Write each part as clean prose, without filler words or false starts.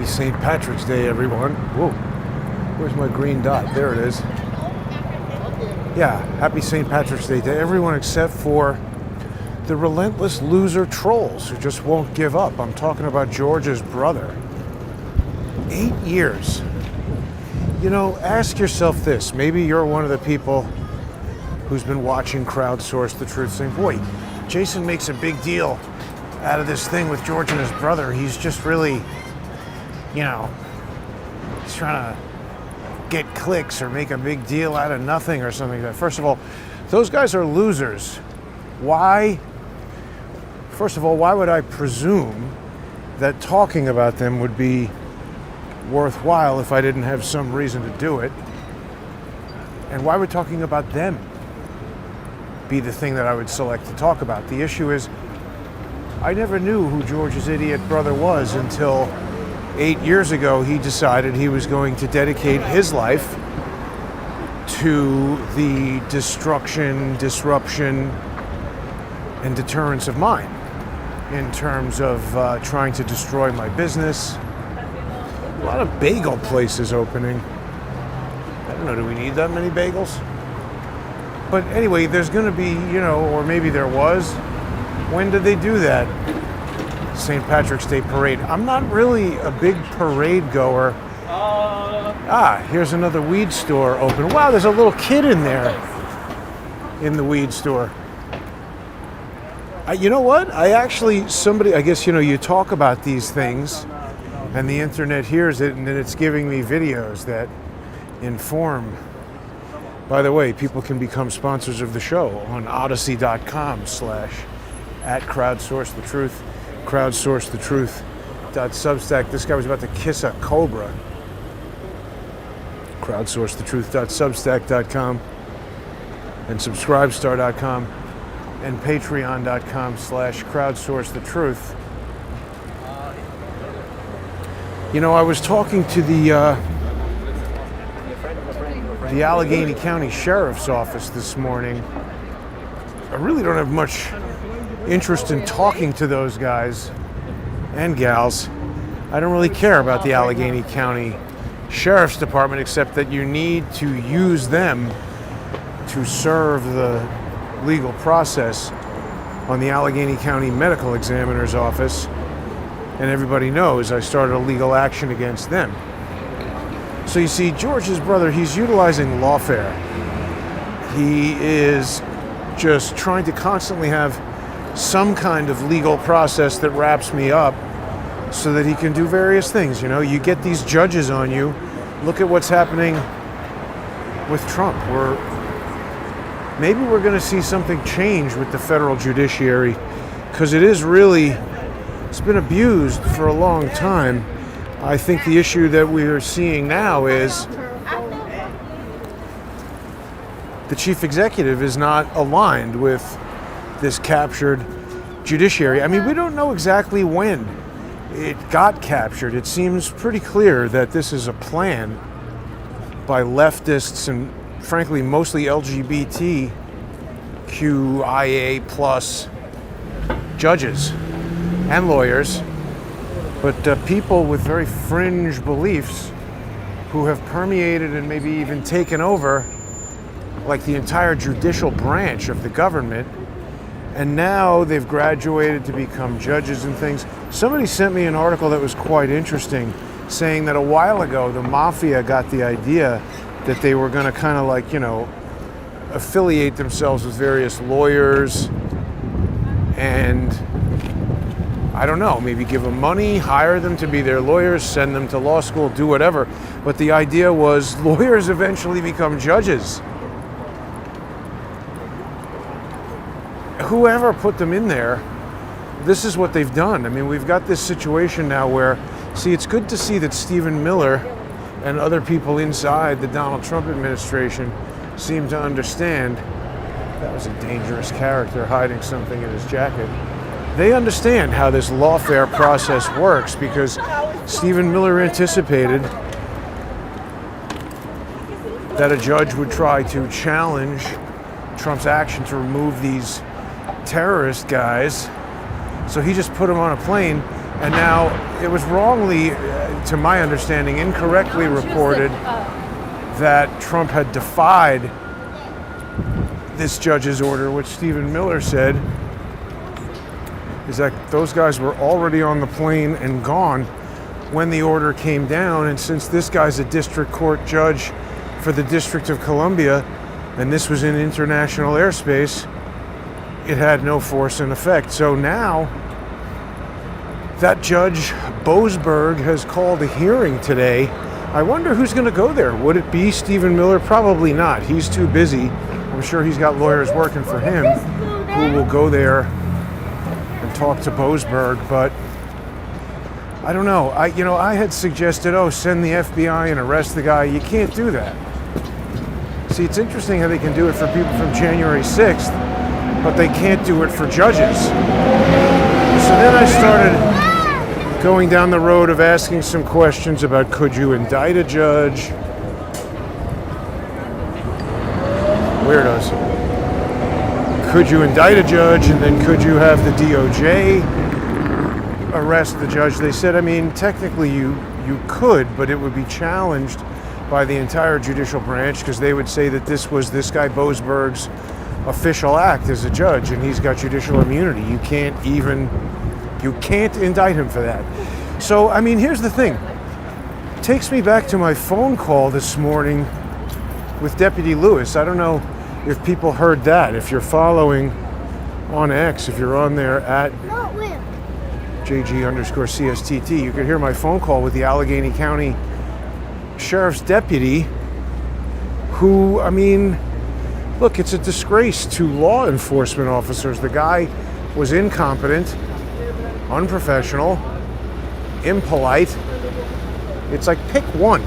St. Patrick's Day, everyone. Whoa, where's my green dot? There it is. Yeah, happy St. Patrick's Day to everyone except for the relentless loser trolls who just won't give up. I'm talking about George's brother. 8 years. You know, ask yourself this. Maybe you're one of the people who's been watching Crowdsource the Truth saying, boy, Jason makes a big deal out of this thing with George and his brother. He's just really, you know, he's trying to get clicks or make a big deal out of nothing or something like that. First of all, those guys are losers. Why? First of all, why would I presume that talking about them would be worthwhile if I didn't have some reason to do it? And why would talking about them be the thing that I would select to talk about? The issue is, I never knew who George's idiot brother was until 8 years ago he decided he was going to dedicate his life to the destruction, disruption, and deterrence of mine in terms of trying to destroy my business. A lot of bagel places opening. I don't know, do we need that many bagels? But anyway, there's going to be, you know, or maybe there was. When did they do that? St. Patrick's Day parade. I'm not really a big parade goer. Here's another weed store open. Wow, there's a little kid in there in the weed store. You know what? I guess, you know, you talk about these things and the internet hears it and then it's giving me videos that inform. By the way, people can become sponsors of the show on odyssey.com/@crowdsourcethetruth, crowdsourcethetruth.substack. This guy was about to kiss a cobra. crowdsourcethetruth.substack.com and subscribestar.com and patreon.com/crowdsourcethetruth. You know, I was talking to the Allegheny County Sheriff's Office this morning. I really don't have much interest in talking to those guys and gals. I don't really care about the Allegheny County Sheriff's Department, except that you need to use them to serve the legal process on the Allegheny County Medical Examiner's Office. And everybody knows I started a legal action against them. So you see, George's brother, he's utilizing Lawfare. He is just trying to constantly have some kind of legal process that wraps me up so that he can do various things. You know, you get these judges on you. Look at what's happening with Trump. Maybe we're going to see something change with the federal judiciary, because it's been abused for a long time. I think the issue that we are seeing now is the chief executive is not aligned with this captured judiciary. I mean, we don't know exactly when it got captured. It seems pretty clear that this is a plan by leftists and, frankly, mostly LGBTQIA plus judges and lawyers, but people with very fringe beliefs who have permeated and maybe even taken over like the entire judicial branch of the government, and now they've graduated to become judges and things. Somebody sent me an article that was quite interesting, saying that a while ago the mafia got the idea that they were going to kind of like, you know, affiliate themselves with various lawyers and, I don't know, maybe give them money, hire them to be their lawyers, send them to law school, do whatever. But the idea was lawyers eventually become judges. Whoever put them in there, this is what they've done. I mean, we've got this situation now where, see, it's good to see that Stephen Miller and other people inside the Donald Trump administration seem to understand. That was a dangerous character hiding something in his jacket. They understand how this lawfare process works, because Stephen Miller anticipated that a judge would try to challenge Trump's action to remove these terrorist guys. So he just put them on a plane And now it was wrongly, to my understanding, incorrectly reported that Trump had defied this judge's order, which Stephen Miller said is that those guys were already on the plane and gone when the order came down. And since this guy's a district court judge for the District of Columbia, and this was in international airspace, it had no force in effect. So now that Judge Boasberg has called a hearing today. I wonder who's going to go there. Would it be Stephen Miller? Probably not. He's too busy. I'm sure he's got lawyers working for him who will go there and talk to Boasberg, but I don't know. I had suggested, send the FBI and arrest the guy. You can't do that. See, it's interesting how they can do it for people from January 6th, but they can't do it for judges. So then I started going down the road of asking some questions about, could you indict a judge? Weirdos. Could you indict a judge, and then could you have the DOJ arrest the judge? They said, technically you could, but it would be challenged by the entire judicial branch, because they would say that this was this guy Boasberg's official act as a judge, and he's got judicial immunity. You can't indict him for that. So, here's the thing. It takes me back to my phone call this morning with Deputy Lewis. I don't know if people heard that. If you're following on X, if you're on there at JG_CSTT, you could hear my phone call with the Allegheny County Sheriff's deputy, who, look, it's a disgrace to law enforcement officers. The guy was incompetent, unprofessional, impolite. It's like, pick one.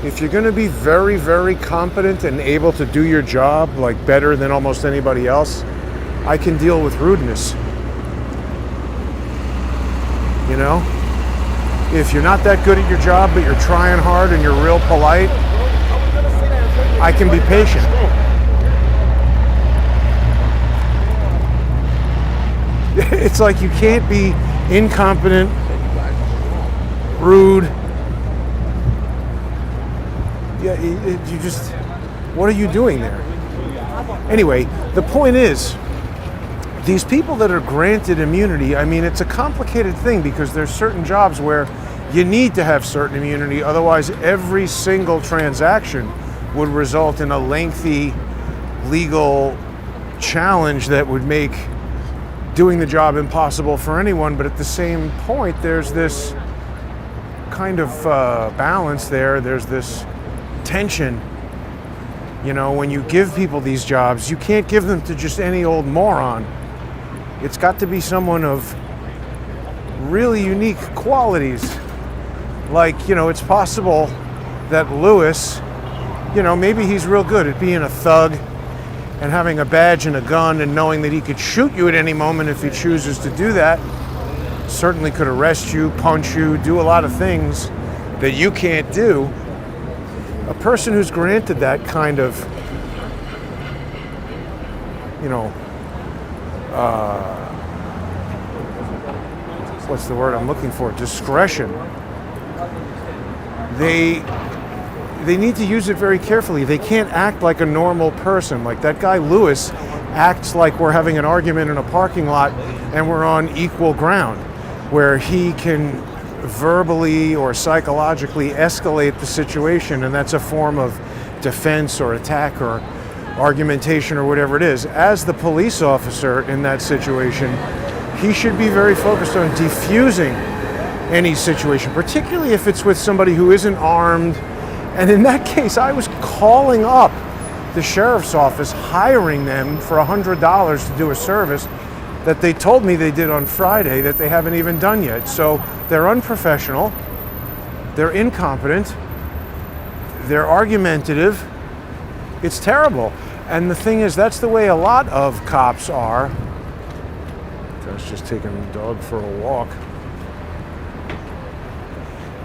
If you're going to be very, very competent and able to do your job like better than almost anybody else, I can deal with rudeness. If you're not that good at your job, but you're trying hard and you're real polite, I can be patient. It's like you can't be incompetent, rude. Yeah, you just, what are you doing there? Anyway, the point is, these people that are granted immunity, it's a complicated thing, because there's certain jobs where you need to have certain immunity, otherwise every single transaction would result in a lengthy legal challenge that would make doing the job impossible for anyone. But at the same point, there's this kind of balance there. There's this tension. When you give people these jobs, you can't give them to just any old moron. It's got to be someone of really unique qualities. Like, it's possible that Lewis, maybe he's real good at being a thug and having a badge and a gun and knowing that he could shoot you at any moment if he chooses to do that. Certainly could arrest you, punch you, do a lot of things that you can't do. A person who's granted that kind of, what's the word I'm looking for? Discretion. They need to use it very carefully. They can't act like a normal person. Like that guy Lewis acts like we're having an argument in a parking lot and we're on equal ground, where he can verbally or psychologically escalate the situation, and that's a form of defense or attack or argumentation or whatever it is. As the police officer in that situation, he should be very focused on defusing any situation, particularly if it's with somebody who isn't armed. And in that case, I was calling up the sheriff's office, hiring them for $100 to do a service that they told me they did on Friday that they haven't even done yet. So they're unprofessional, they're incompetent, they're argumentative. It's terrible. And the thing is, that's the way a lot of cops are. I was just taking the dog for a walk.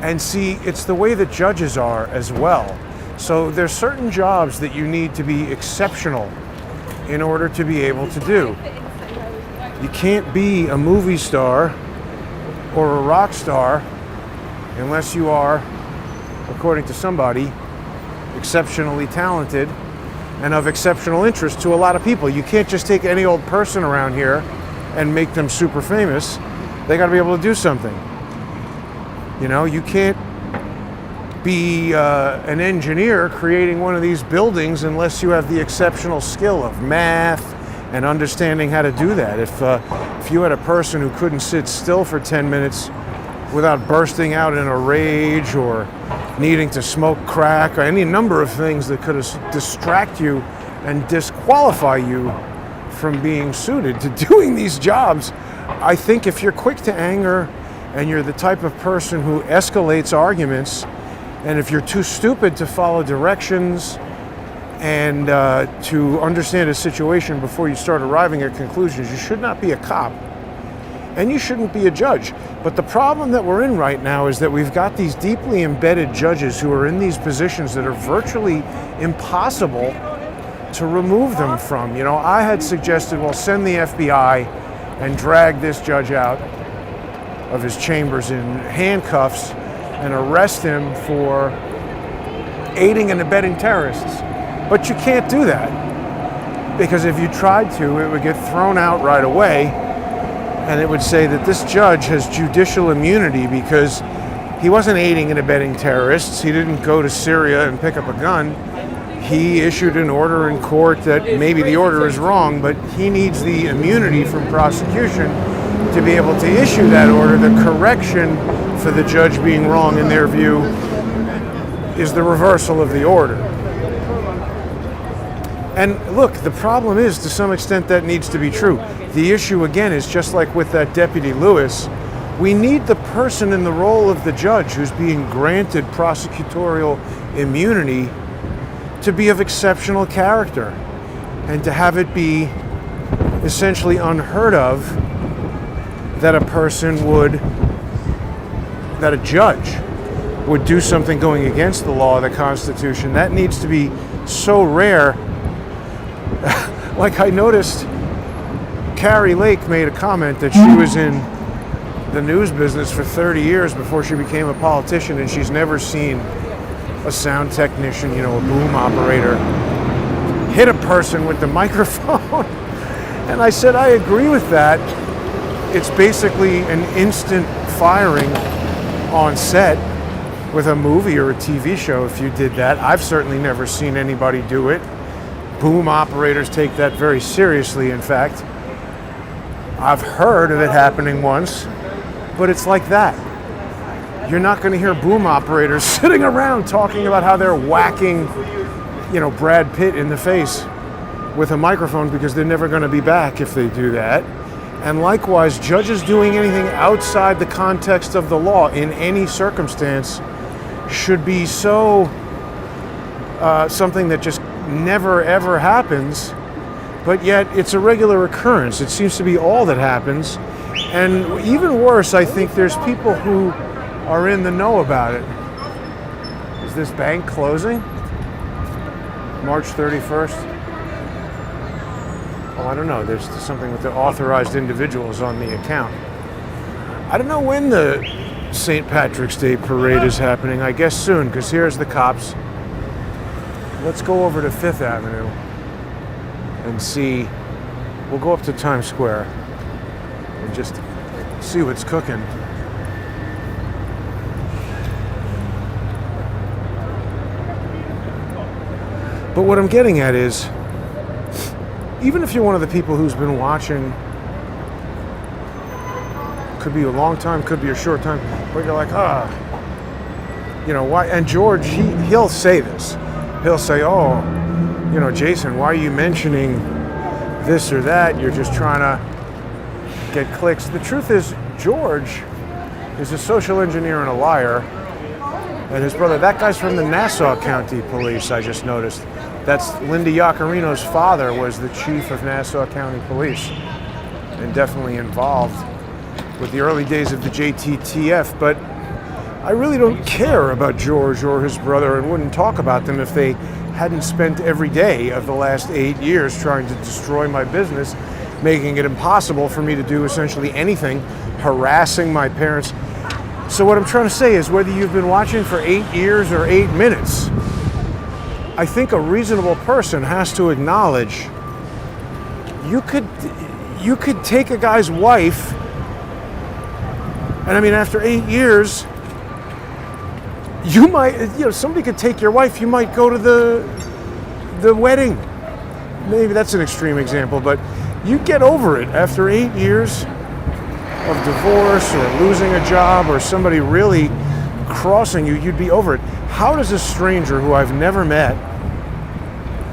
And see, it's the way that judges are as well. So there's certain jobs that you need to be exceptional in order to be able to do. You can't be a movie star or a rock star unless you are, according to somebody, exceptionally talented and of exceptional interest to a lot of people. You can't just take any old person around here and make them super famous. They got to be able to do something. You know, you can't be an engineer creating one of these buildings unless you have the exceptional skill of math and understanding how to do that. If you had a person who couldn't sit still for 10 minutes without bursting out in a rage or needing to smoke crack or any number of things that could distract you and disqualify you from being suited to doing these jobs, I think if you're quick to anger and you're the type of person who escalates arguments, and if you're too stupid to follow directions and to understand a situation before you start arriving at conclusions, you should not be a cop. And you shouldn't be a judge. But the problem that we're in right now is that we've got these deeply embedded judges who are in these positions that are virtually impossible to remove them from. You know, I had suggested, well, send the FBI and drag this judge out of his chambers in handcuffs and arrest him for aiding and abetting terrorists. But you can't do that, because if you tried to, it would get thrown out right away, and it would say that this judge has judicial immunity because he wasn't aiding and abetting terrorists. He didn't go to Syria and pick up a gun. He issued an order in court that maybe the order is wrong, but he needs the immunity from prosecution to be able to issue that order. The correction for the judge being wrong, in their view, is the reversal of the order. And look, the problem is, to some extent, that needs to be true. The issue, again, is just like with that Deputy Lewis, we need the person in the role of the judge who's being granted prosecutorial immunity to be of exceptional character and to have it be essentially unheard of that a judge would do something going against the law of the Constitution. That needs to be so rare. Like, I noticed Carrie Lake made a comment that she was in the news business for 30 years before she became a politician, and she's never seen a sound technician, you know, a boom operator, hit a person with the microphone. And I said, I agree with that. It's basically an instant firing on set with a movie or a TV show if you did that. I've certainly never seen anybody do it. Boom operators take that very seriously, in fact. I've heard of it happening once, but it's like that. You're not going to hear boom operators sitting around talking about how they're whacking, you know, Brad Pitt in the face with a microphone, because they're never going to be back if they do that. And likewise, judges doing anything outside the context of the law in any circumstance should be so something that just never ever happens, but yet it's a regular occurrence. It seems to be all that happens. And even worse, I think there's people who are in the know about it. Is this bank closing? March 31st? Oh, I don't know. There's something with the authorized individuals on the account. I don't know when the St. Patrick's Day parade is happening. I guess soon, because here's the cops. Let's go over to Fifth Avenue and see. We'll go up to Times Square and just see what's cooking. But what I'm getting at is, even if you're one of the people who's been watching, could be a long time, could be a short time, but you're like, you know, why? And George, he'll say this. He'll say, oh, you know, Jason, why are you mentioning this or that? You're just trying to get clicks. The truth is, George is a social engineer and a liar. And his brother, that guy's from the Nassau County Police, I just noticed. That's Linda Yaccarino's father, was the chief of Nassau County Police, and definitely involved with the early days of the JTTF. But I really don't care about George or his brother, and wouldn't talk about them if they hadn't spent every day of the last 8 years trying to destroy my business making it impossible for me to do essentially anything, harassing my parents. So what I'm trying to say is, whether you've been watching for 8 years or 8 minutes, I think a reasonable person has to acknowledge you could take a guy's wife, and I mean, after 8 years, you might, somebody could take your wife, you might go to the wedding. Maybe that's an extreme example, but you get over it after 8 years of divorce or losing a job or somebody really crossing you, you'd be over it. How does a stranger who I've never met,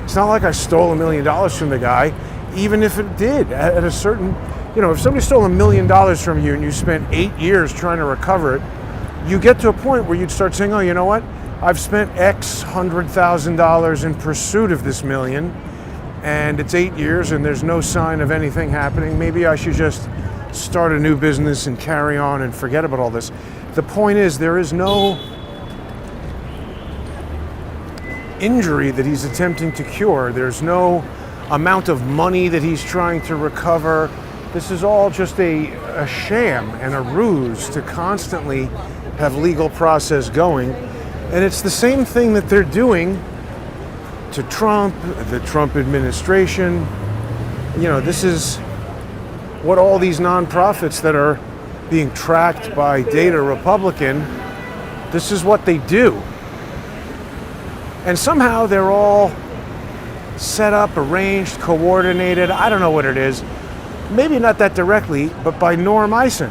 it's not like I stole $1 million from the guy, even if it did at a certain, if somebody stole $1 million from you and you spent 8 years trying to recover it, you get to a point where you'd start saying, oh, you know what? I've spent X $100,000 in pursuit of this million, and it's 8 years and there's no sign of anything happening. Maybe I should just start a new business and carry on and forget about all this. The point is, there is no injury that he's attempting to cure. There's no amount of money that he's trying to recover. This is all just a sham and a ruse to constantly have legal process going. And it's the same thing that they're doing to Trump, the Trump administration. This is what all these nonprofits that are being tracked by Data Republican, this is what they do. And somehow they're all set up, arranged, coordinated, I don't know what it is. Maybe not that directly, but by Norm Eisen.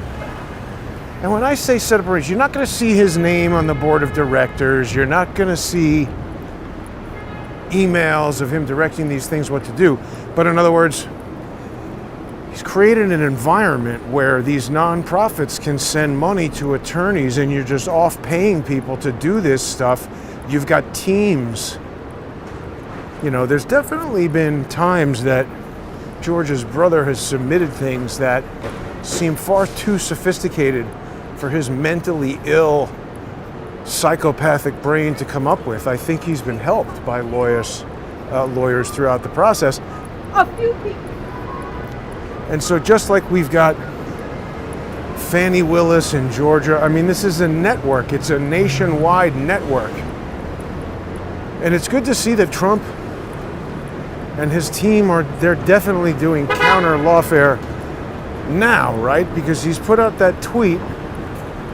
And when I say set up, arranged, you're not going to see his name on the board of directors. You're not going to see emails of him directing these things what to do. But in other words, he's created an environment where these nonprofits can send money to attorneys and you're just off paying people to do this stuff. You've got teams. There's definitely been times that George's brother has submitted things that seem far too sophisticated for his mentally ill, psychopathic brain to come up with. I think he's been helped by lawyers throughout the process. A few people. And so just like we've got Fannie Willis in Georgia, I mean, this is a network. It's a nationwide network. And it's good to see that Trump and his team they're definitely doing counter lawfare now, right? Because he's put out that tweet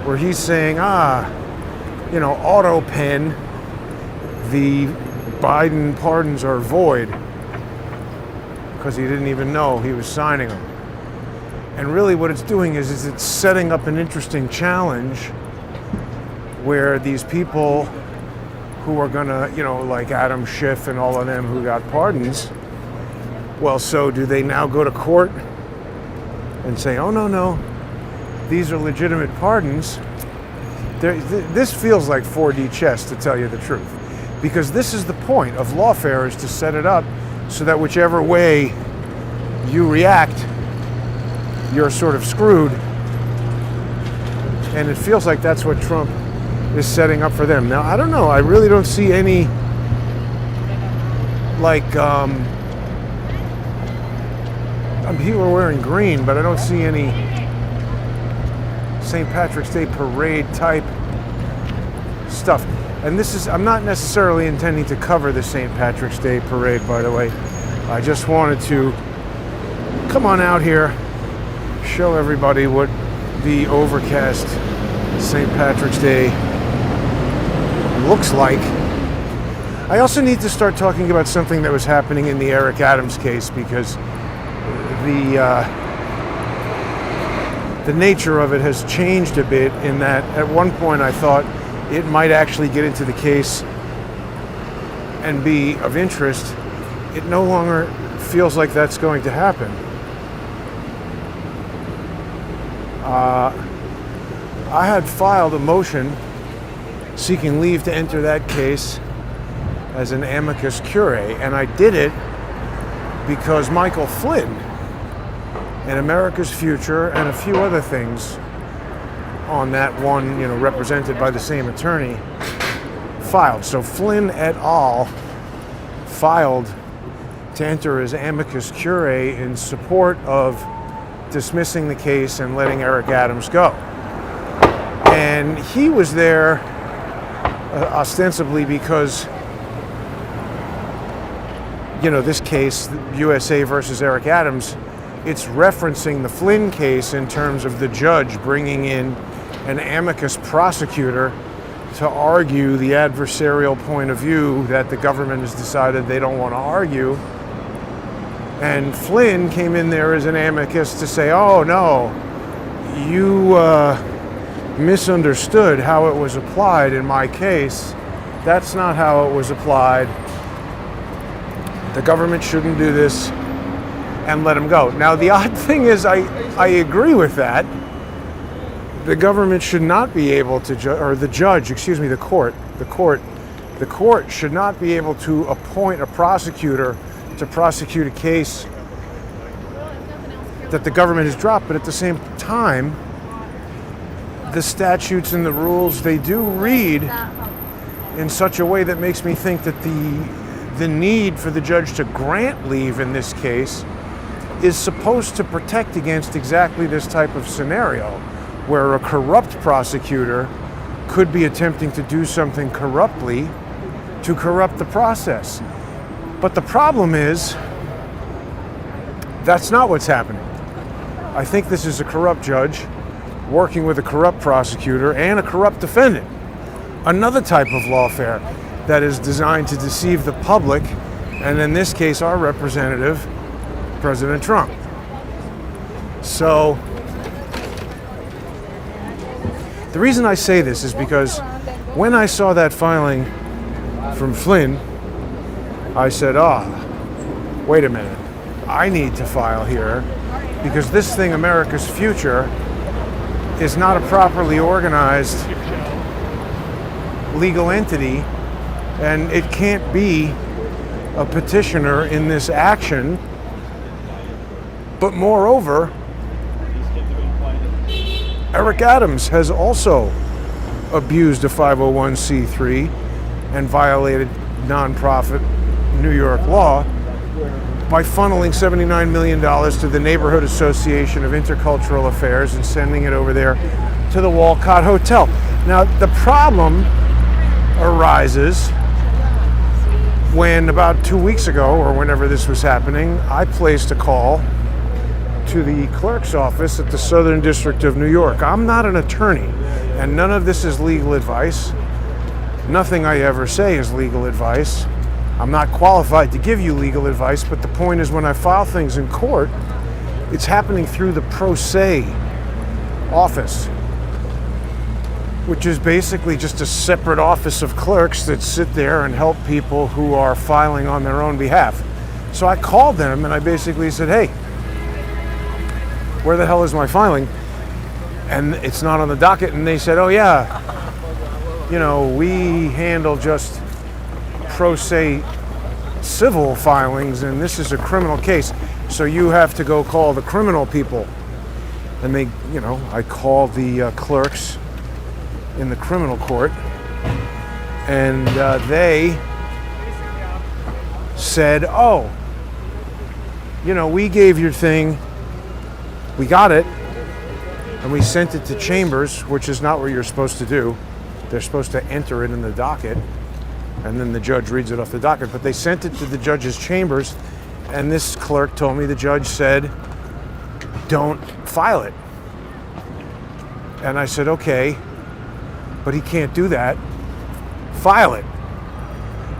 where he's saying, auto pen, the Biden pardons are void, because he didn't even know he was signing them. And really what it's doing is it's setting up an interesting challenge where these people who are gonna, like Adam Schiff and all of them who got pardons, well, so do they now go to court and say, oh, no, these are legitimate pardons? This feels like 4D chess, to tell you the truth. Because this is the point of lawfare, is to set it up so that whichever way you react, you're sort of screwed. And it feels like that's what Trump is setting up for them. Now, I don't know. I really don't see any, people are wearing green, but I don't see any St. Patrick's Day parade type stuff. And I'm not necessarily intending to cover the St. Patrick's Day parade, by the way. I just wanted to come on out here, show everybody what the overcast St. Patrick's Day looks like. I also need to start talking about something that was happening in the Eric Adams case, because the nature of it has changed a bit, in that at one point I thought it might actually get into the case and be of interest. It no longer feels like that's going to happen. I had filed a motion seeking leave to enter that case as an amicus curiae, and I did it because Michael Flynn and America's Future and a few other things on that one, represented by the same attorney, filed. So Flynn et al. Filed to enter as amicus curiae in support of dismissing the case and letting Eric Adams go. And he was there ostensibly because, this case, USA versus Eric Adams, it's referencing the Flynn case in terms of the judge bringing in an amicus prosecutor to argue the adversarial point of view that the government has decided they don't want to argue. And Flynn came in there as an amicus to say, oh no, you misunderstood how it was applied in my case. That's not how it was applied. The government shouldn't do this, and let him go. Now the odd thing is, I agree with that. The government should not be able to the court should not be able to appoint a prosecutor to prosecute a case that the government has dropped, but at the same time, the statutes and the rules, they do read in such a way that makes me think that the need for the judge to grant leave in this case is supposed to protect against exactly this type of scenario, where a corrupt prosecutor could be attempting to do something corruptly to corrupt the process. But the problem is, that's not what's happening. I think this is a corrupt judge working with a corrupt prosecutor and a corrupt defendant. Another type of lawfare that is designed to deceive the public, and in this case, our representative, President Trump. So, the reason I say this is because when I saw that filing from Flynn, I said, wait a minute, I need to file here because this thing, America's Future, is not a properly organized legal entity, and it can't be a petitioner in this action. But moreover, Eric Adams has also abused a 501c3 and violated nonprofit New York law by funneling $79 million to the Neighborhood Association of Intercultural Affairs and sending it over there to the Walcott Hotel. Now, the problem arises when about 2 weeks ago, or whenever this was happening, I placed a call to the clerk's office at the Southern District of New York. I'm not an attorney, and none of this is legal advice. Nothing I ever say is legal advice. I'm not qualified to give you legal advice, but the point is when I file things in court, it's happening through the pro se office, which is basically just a separate office of clerks that sit there and help people who are filing on their own behalf. So I called them and I basically said, hey, where the hell is my filing? And it's not on the docket. And they said, oh yeah, we handle just pro se civil filings, and this is a criminal case, so you have to go call the criminal people. And they, I called the clerks in the criminal court, and they said, oh, we gave your thing, we got it, and we sent it to Chambers, which is not what you're supposed to do. They're supposed to enter it in the docket, and then the judge reads it off the docket. But they sent it to the judge's chambers, and this clerk told me the judge said, don't file it. And I said, okay, but he can't do that. File it.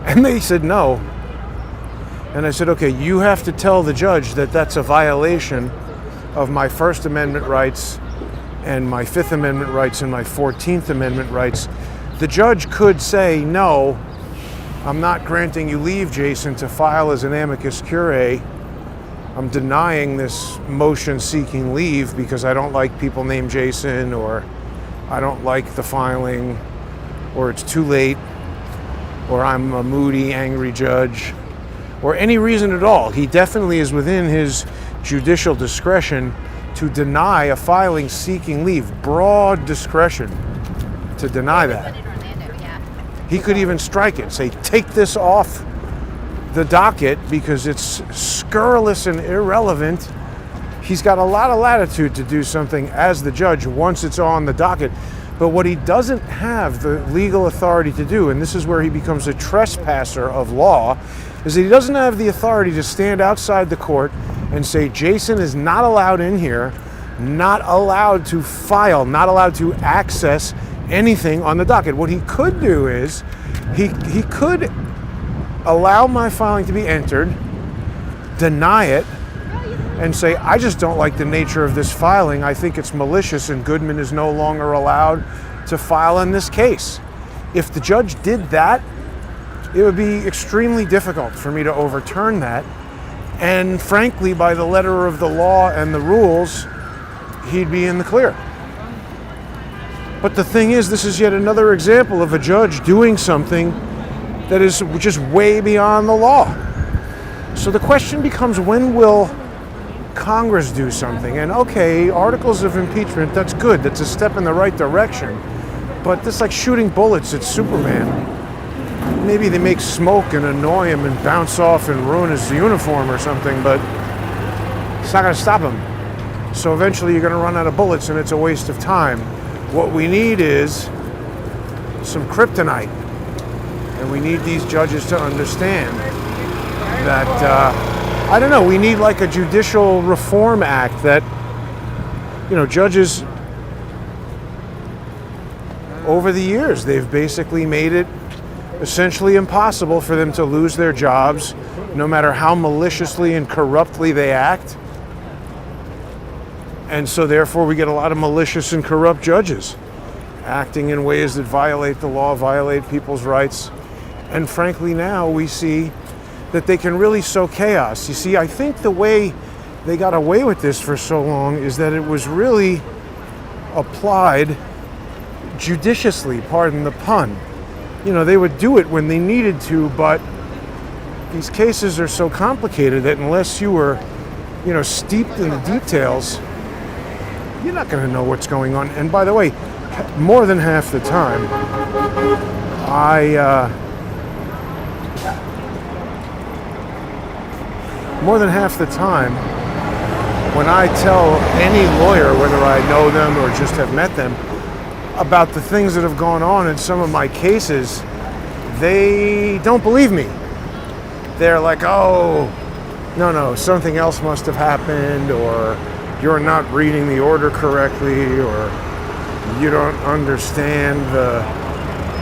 And they said no. And I said, okay, you have to tell the judge that that's a violation of my First Amendment rights and my Fifth Amendment rights and my 14th Amendment rights. The judge could say, no, I'm not granting you leave, Jason, to file as an amicus curiae. I'm denying this motion seeking leave because I don't like people named Jason, or I don't like the filing, or it's too late, or I'm a moody, angry judge, or any reason at all. He definitely is within his judicial discretion to deny a filing seeking leave. Broad discretion to deny that. He could even strike it, say, take this off the docket because it's scurrilous and irrelevant. He's got a lot of latitude to do something as the judge once it's on the docket. But what he doesn't have the legal authority to do, and this is where he becomes a trespasser of law, is that he doesn't have the authority to stand outside the court and say, Jason is not allowed in here, not allowed to file, not allowed to access anything on the docket. What he could do is, he could allow my filing to be entered, deny it, and say, I just don't like the nature of this filing. I think it's malicious and Goodman is no longer allowed to file in this case. If the judge did that, it would be extremely difficult for me to overturn that. And frankly, by the letter of the law and the rules, he'd be in the clear. But the thing is, this is yet another example of a judge doing something that is just way beyond the law. So the question becomes, when will Congress do something? And okay, articles of impeachment, that's good. That's a step in the right direction. But this is like shooting bullets at Superman. Maybe they make smoke and annoy him and bounce off and ruin his uniform or something, but it's not going to stop him. So eventually you're going to run out of bullets and it's a waste of time. What we need is some kryptonite. And we need these judges to understand that, I don't know, we need like a judicial reform act that, judges, over the years, they've basically made it essentially impossible for them to lose their jobs, no matter how maliciously and corruptly they act. And so therefore we get a lot of malicious and corrupt judges acting in ways that violate the law, violate people's rights. And frankly, now we see that they can really sow chaos. You see, I think the way they got away with this for so long is that it was really applied judiciously, pardon the pun. They would do it when they needed to, but these cases are so complicated that unless you were, steeped in the details, you're not going to know what's going on. And by the way, more than half the time, when I tell any lawyer, whether I know them or just have met them, about the things that have gone on in some of my cases, they don't believe me. They're like, oh, no, something else must have happened, or you're not reading the order correctly, or you don't understand the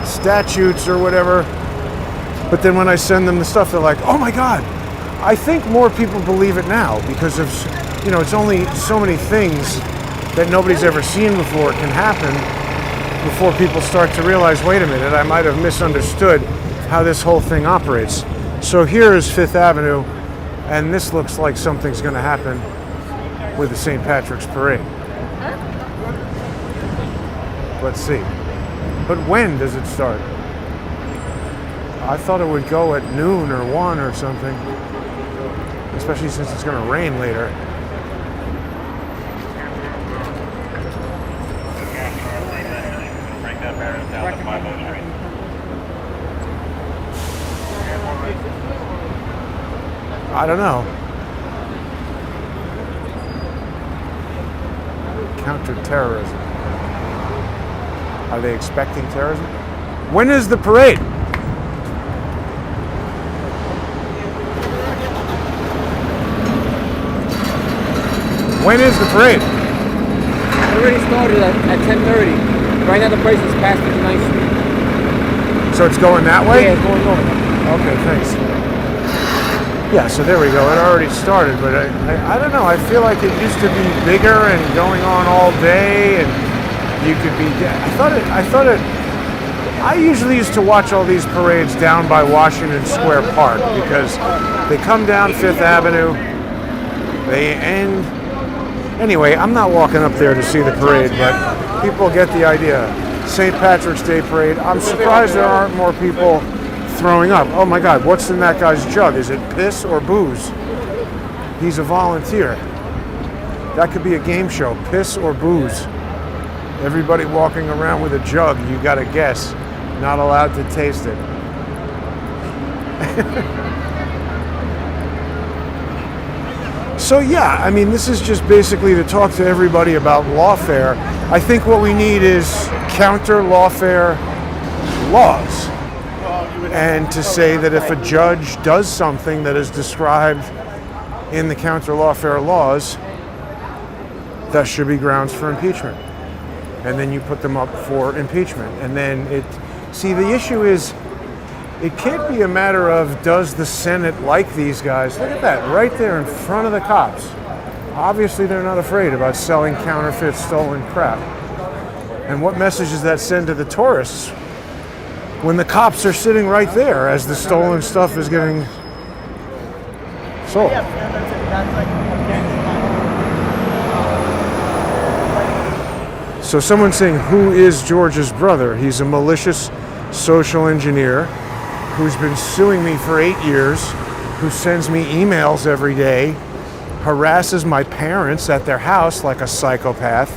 statutes or whatever. But then when I send them the stuff, they're like, oh my God, I think more people believe it now because of, it's only so many things that nobody's ever seen before can happen before people start to realize, wait a minute, I might have misunderstood how this whole thing operates. So here is Fifth Avenue, and this looks like something's going to happen with the St. Patrick's Parade. Let's see. But when does it start? I thought it would go at noon or 1 or something, especially since it's going to rain later. I don't know. Counter-terrorism. Are they expecting terrorism? When is the parade? When is the parade? It already started at 10:30. Right now the place is past 59th Street. So it's going that way? Yeah, it's going north. Okay, thanks. Yeah, so there we go. It already started, but I don't know. I feel like it used to be bigger and going on all day, and you could be. I usually used to watch all these parades down by Washington Square Park because they come down Fifth Avenue, they end. Anyway, I'm not walking up there to see the parade, but people get the idea. St. Patrick's Day Parade. I'm surprised there aren't more people throwing up. Oh my God, what's in that guy's jug? Is it piss or booze? He's a volunteer. That could be a game show, piss or booze. Everybody walking around with a jug, you gotta guess. Not allowed to taste it. So yeah, I mean, this is just basically to talk to everybody about lawfare. I think what we need is counter lawfare laws. And to say that if a judge does something that is described in the counter lawfare laws, that should be grounds for impeachment. And then you put them up for impeachment. And then the issue is, it can't be a matter of does the Senate like these guys. Look at that, right there in front of the cops. Obviously they're not afraid about selling counterfeit, stolen crap. And what message does that send to the tourists when the cops are sitting right there as the stolen stuff is getting sold? So someone's saying, who is George's brother? He's a malicious social engineer who's been suing me for 8 years, who sends me emails every day, harasses my parents at their house like a psychopath,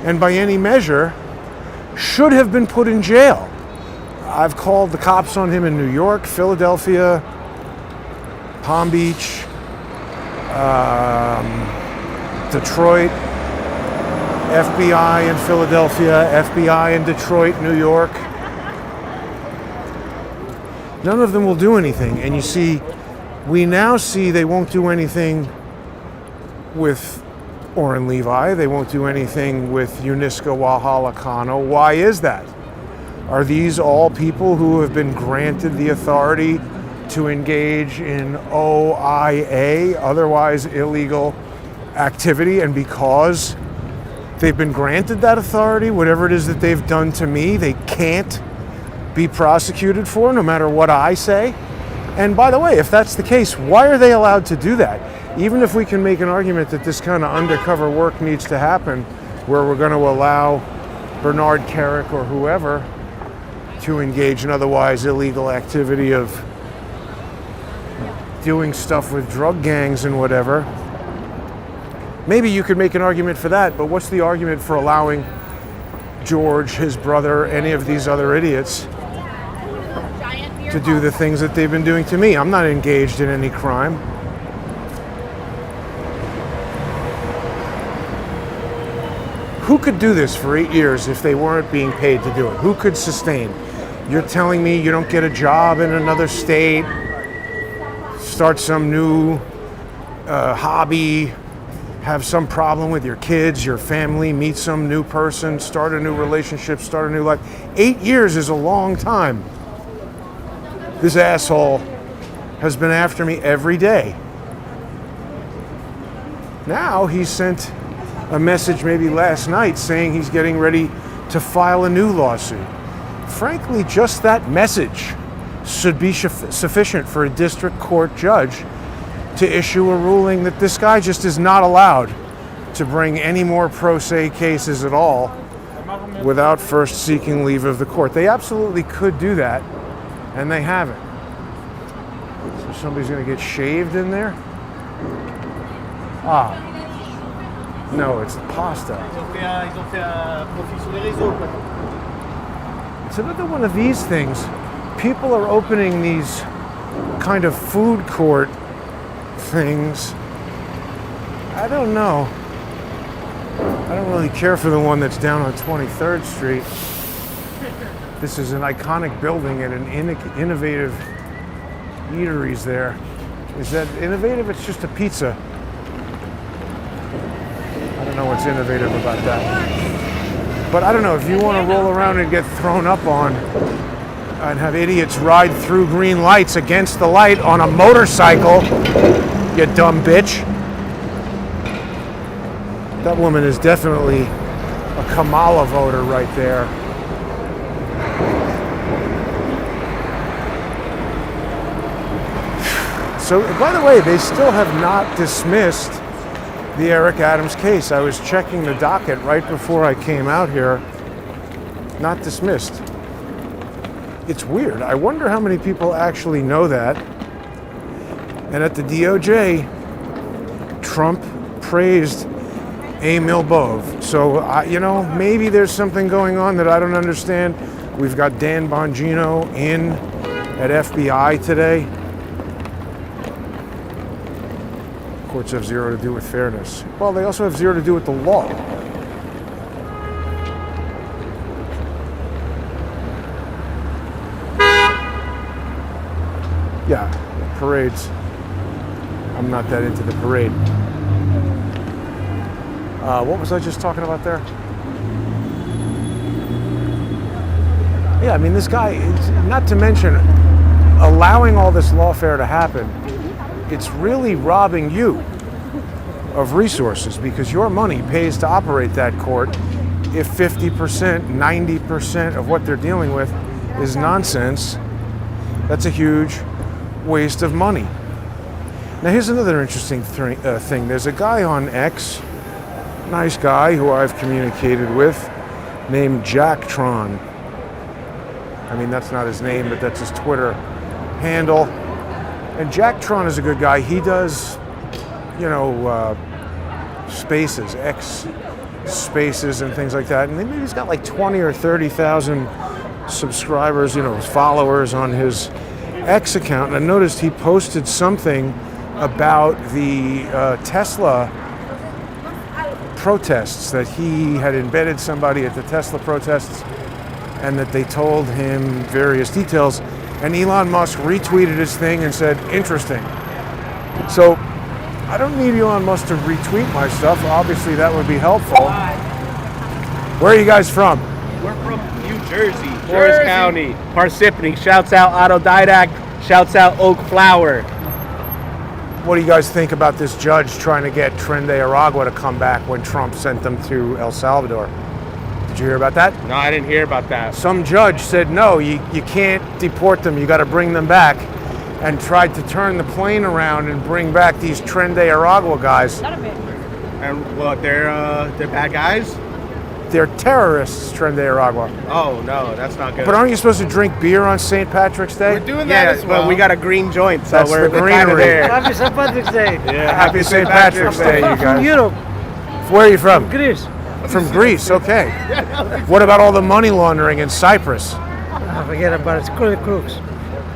and by any measure should have been put in jail. I've called the cops on him in New York, Philadelphia, Palm Beach, Detroit, FBI in Philadelphia, FBI in Detroit, New York. None of them will do anything. And you see, we now see they won't do anything with Oren Levi. They won't do anything with Uniska Wahala Kano. Why is that? Are these all people who have been granted the authority to engage in OIA, otherwise illegal activity, and because they've been granted that authority, whatever it is that they've done to me, they can't be prosecuted for, no matter what I say? And by the way, if that's the case, why are they allowed to do that? Even if we can make an argument that this kind of undercover work needs to happen, where we're going to allow Bernard Kerik or whoever to engage in otherwise illegal activity of doing stuff with drug gangs and whatever, maybe you could make an argument for that, but what's the argument for allowing George, his brother, any of these other idiots to do the things that they've been doing to me? I'm not engaged in any crime. Who could do this for 8 years if they weren't being paid to do it? Who could sustain? You're telling me you don't get a job in another state, start some new hobby, have some problem with your kids, your family, meet some new person, start a new relationship, start a new life. 8 years is a long time. This asshole has been after me every day. Now he sent a message maybe last night saying he's getting ready to file a new lawsuit. Frankly, just that message should be sufficient for a district court judge to issue a ruling that this guy just is not allowed to bring any more pro se cases at all without first seeking leave of the court. They absolutely could do that, and they haven't. So somebody's going to get shaved in there? Ah. No, it's pasta. It's another one of these things. People are opening these kind of food court things. I don't know. I don't really care for the one that's down on 23rd Street. This is an iconic building and an innovative eateries there. Is that innovative? It's just a pizza. I don't know what's innovative about that. But I don't know, if you want to roll around and get thrown up on and have idiots ride through green lights against the light on a motorcycle, you dumb bitch. That woman is definitely a Kamala voter right there. So, by the way, they still have not dismissed the Eric Adams case. I was checking the docket right before I came out here. Not dismissed. It's weird. I wonder how many people actually know that. And at the DOJ, Trump praised Emil Bove. So, maybe there's something going on that I don't understand. We've got Dan Bongino in at FBI today. Of Courts have zero to do with fairness. Well, they also have zero to do with the law. Yeah, parades. I'm not that into the parade. What was I just talking about there? Yeah, I mean, this guy, not to mention allowing all this lawfare to happen, it's really robbing you of resources because your money pays to operate that court. If 50%, 90% of what they're dealing with is nonsense, that's a huge waste of money. Now here's another interesting thing. There's a guy on X, nice guy who I've communicated with, named Jacktron. I mean, that's not his name, but that's his Twitter handle. And Jacktron is a good guy. He does, spaces, X spaces and things like that. And maybe he's got like 20 or 30,000 subscribers, followers on his X account. And I noticed he posted something about the Tesla protests, that he had embedded somebody at the Tesla protests and that they told him various details. And Elon Musk retweeted his thing and said, interesting. So I don't need Elon Musk to retweet my stuff. Obviously, that would be helpful. Where are you guys from? We're from New Jersey, Forest County, Parsippany. Shouts out Autodidact. Shouts out Oak Flower. What do you guys think about this judge trying to get Tren de Aragua to come back when Trump sent them to El Salvador? Did you hear about that? No, I didn't hear about that. Some judge said, no, you can't deport them. You got to bring them back, and tried to turn the plane around and bring back these Tren de Aragua guys. And what, they're bad guys? They're terrorists, Tren de Aragua. Oh, no, that's not good. But aren't you supposed to drink beer on St. Patrick's Day? We're doing that as well. Well, we got a green joint, so That's we're the kind of greenery. there. Happy St. Patrick's Day. Yeah, Happy St. Patrick's Day, you From guys. Europe, Where are you from? Greece. From Greece, okay. What about all the money laundering in Cyprus? Forget about it. It's called crooks.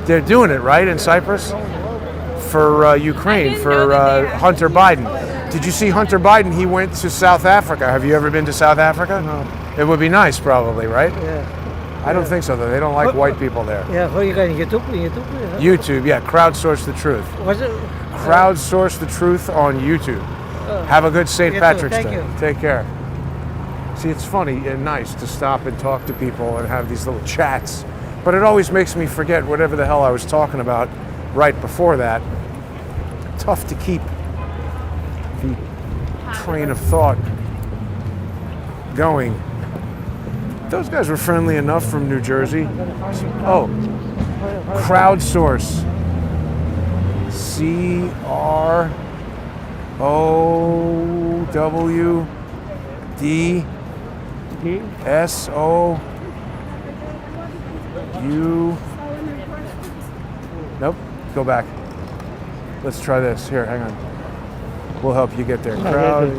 They're doing it, right, in Cyprus? For Ukraine, for Hunter Biden. Did you see Hunter Biden? He went to South Africa. Have you ever been to South Africa? No. It would be nice, probably, right? Yeah. I don't think so, though. They don't like white people there. Yeah, what you got? YouTube? YouTube, yeah. Crowdsource the truth. What's it? Crowdsource the truth on YouTube. Have a good St. You too. Patrick's Thank Day. you. Take care. See, it's funny and nice to stop and talk to people and have these little chats, but it always makes me forget whatever the hell I was talking about right before that. Tough to keep the train of thought going. Those guys were friendly enough from New Jersey. Oh, crowdsource. CROWDSOU. Nope, go back. Let's try this. Here, hang on. We'll help you get there. Crowd